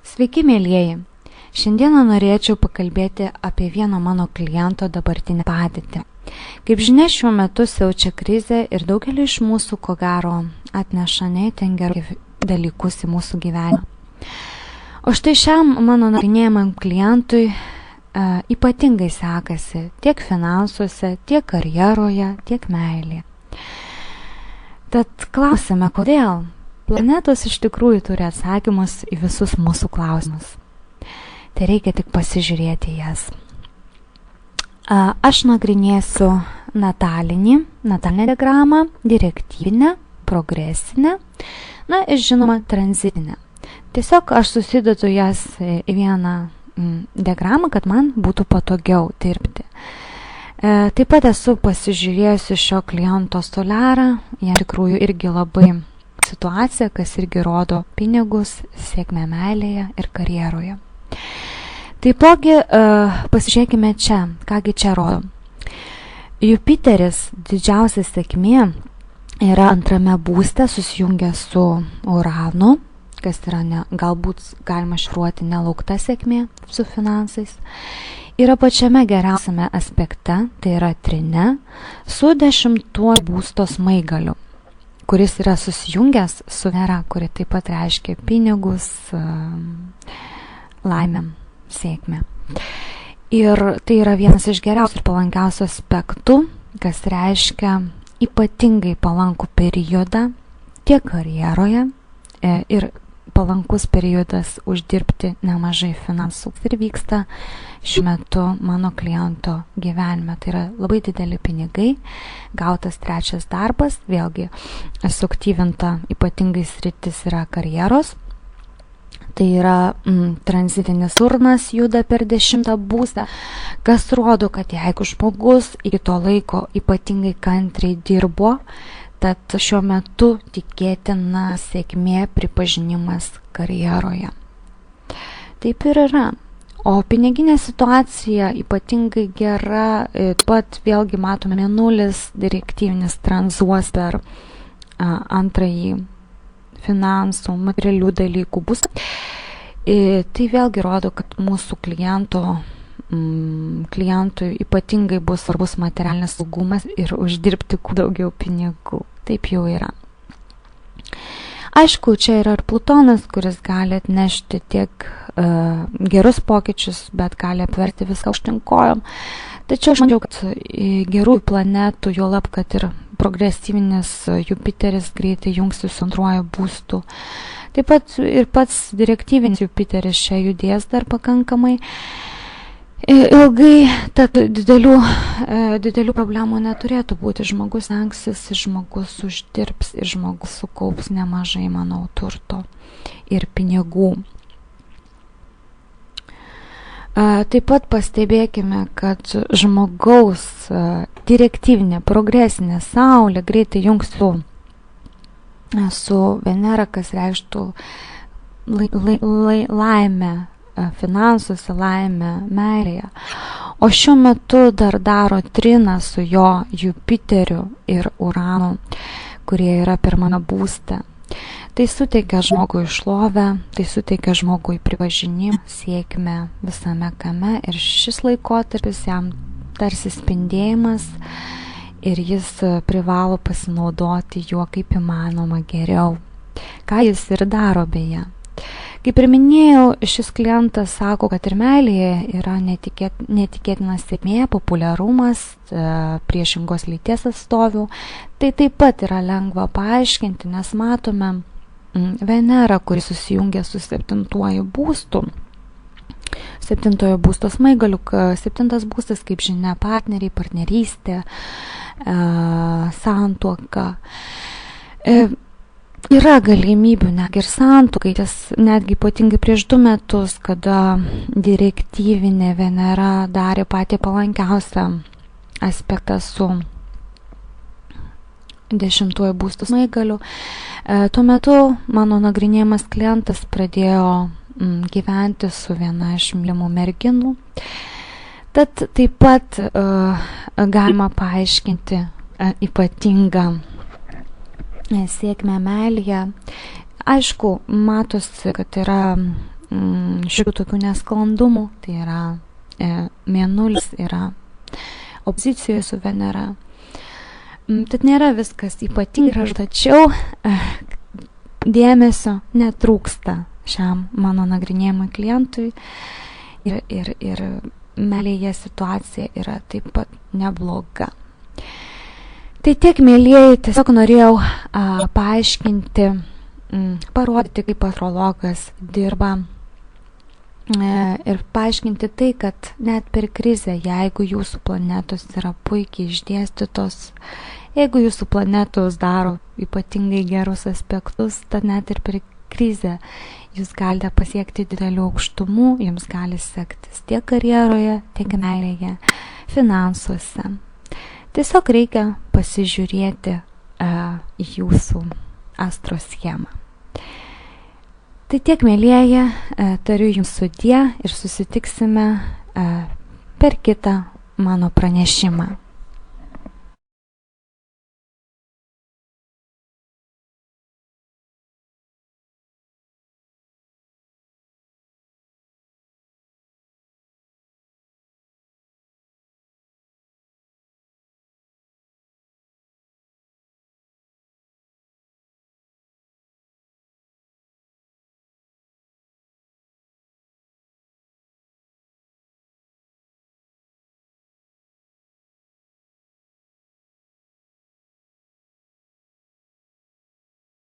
Sveiki, mėlyjeji. Šiandieną norėčiau pakalbėti apie vieno mano kliento dabartinę padėtį. Kaip žinia, šiuo metu siaučia krizė ir daugelį iš mūsų, ko gero, atneša ne itin gerus dalykus į mūsų gyvenimą. O štai šiam mano nagrinėjamam klientui ypatingai sekasi tiek finansuose, tiek karjeroje, tiek meilėje. Tad klausime, kodėl? Planetos iš tikrųjų turi atsakymus į visus mūsų klausimus. Tai reikia tik pasižiūrėti į jas. Aš nagrinėsiu natalinę diagramą, direktyvinę, progresinę, ir žinoma tranzitinę. Tiesiog aš susidedu jas į vieną diagramą, kad man būtų patogiau dirbti. Taip pat esu pasižiūrėjusi šio kliento soliarą, jie tikrųjų irgi labai situacija, kas irgi rodo pinigus, sėkmę meilėje ir karjeroje. Taipogi pasižiūrėkime čia, kągi čia rodo. Jupiteris, didžiausia sėkmė, yra antrame būste susijungęs su Uranu, kas yra galbūt galima šifruoti nelaukta sėkmė su finansais. Yra pačiame geriausiame aspekte, tai yra trine, su 10 būsto smaigaliu, kuris yra susijungęs su Venera, kuri taip pat reiškia pinigus, laimę, sėkmę. Ir tai yra vienas iš geriausių ir palankiausių aspektų, kas reiškia ypatingai palankų periodą tiek karjeroje ir palankus periodas uždirbti nemažai finansų. Ir vyksta šiuo metu mano kliento gyvenime. Tai yra labai dideli pinigai, gautas 3 darbas, vėlgi suaktyvinta ypatingai sritis yra karjeros. Tai yra tranzitinis urnas juda per 10 būstą, kas rodo, kad jeigu žmogus iki to laiko ypatingai kantriai dirbo, tad šiuo metu tikėtina sėkmė pripažinimas karjeroje. Taip ir yra. O piniginė situacija ypatingai gera, pat vėlgi matome mėnulis direktyvinis tranzuos per antrąjį finansų, materialių dalykų bus. Tai vėlgi rodo, kad mūsų klientui ypatingai bus svarbus materialinis saugumas ir uždirbti kuo daugiau pinigų. Taip jau yra. Aišku, čia yra ir Plutonas, kuris gali atnešti tiek gerus pokyčius, bet gali apverti viską aukštyn kojom. Tačiau aš manau, kad gerųjų planetų, juolab, kad ir progresyvinis Jupiteris greitai jungsis su antruoju būstu. Taip pat ir pats direktyvinis Jupiteris čia judės dar pakankamai ilgai, tad didelių problemų neturėtų būti. Žmogus stengsis, žmogus uždirbs ir žmogus sukaups nemažai, manau, turto ir pinigų. Taip pat pastebėkime, kad žmogaus direktyvinė, progresinė Saulė greitai jungs su Venera, kas reikštų laimę finansuose, laimę meilėje. O šiuo metu dar daro triną su jo Jupiteriu ir Uranu, kurie yra pirmame būste. Tai suteikia žmogui šlovę, tai suteikia žmogui pripažinimą, sėkmę visame kame ir šis laikotarpis jam tarsi spindėjimas ir jis privalo pasinaudoti juo kaip įmanoma geriau. Ką jis ir daro beje. Kaip ir minėjau, šis klientas sako, kad ir meilėje yra netikėtina sėkmė, populiarumas, priešingos lyties atstovių. Tai taip pat yra lengva paaiškinti, nes matome Venera, kuri susijungia su 7 būstu. 7 būsto smaigaliu. 7 būstas, kaip žinia, partneriai, partnerystė, santuoka. Yra galimybių netgi ir santuokai, netgi ypatingai prieš 2 metus, kada direktyvinė Venera darė patį palankiausią aspektą su 10 būsto smaigaliu. Tuo metu mano nagrinėjamas klientas pradėjo gyventi su viena iš mylimų merginų. Tad taip pat galima paaiškinti ypatingą sėkmę meilėje. Aišku, matosi, kad yra šiokių tokių nesklandumų, tai yra mėnulis yra opozicijoje su Venera. Tad nėra viskas ypatingai, tačiau dėmesio netrūksta šiam mano nagrinėjimui klientui ir meilėje situacija yra taip pat nebloga. Tai tiek, mėlieji, tiesiog norėjau paaiškinti, parodyti, kaip astrologas dirba ir paaiškinti tai, kad net per krizę, jeigu jūsų planetos yra puikiai išdėstytos, jeigu jūsų planetos daro ypatingai gerus aspektus, tad net ir per krizę jūs galite pasiekti didelių aukštumų, jums gali sektis tiek karjeroje, tiek meilėje, finansuose. Tiesiog reikia pasižiūrėti į jūsų astro schemą. Tai tiek, mėlieji, tariu jums sudie ir susitiksime per kitą mano pranešimą.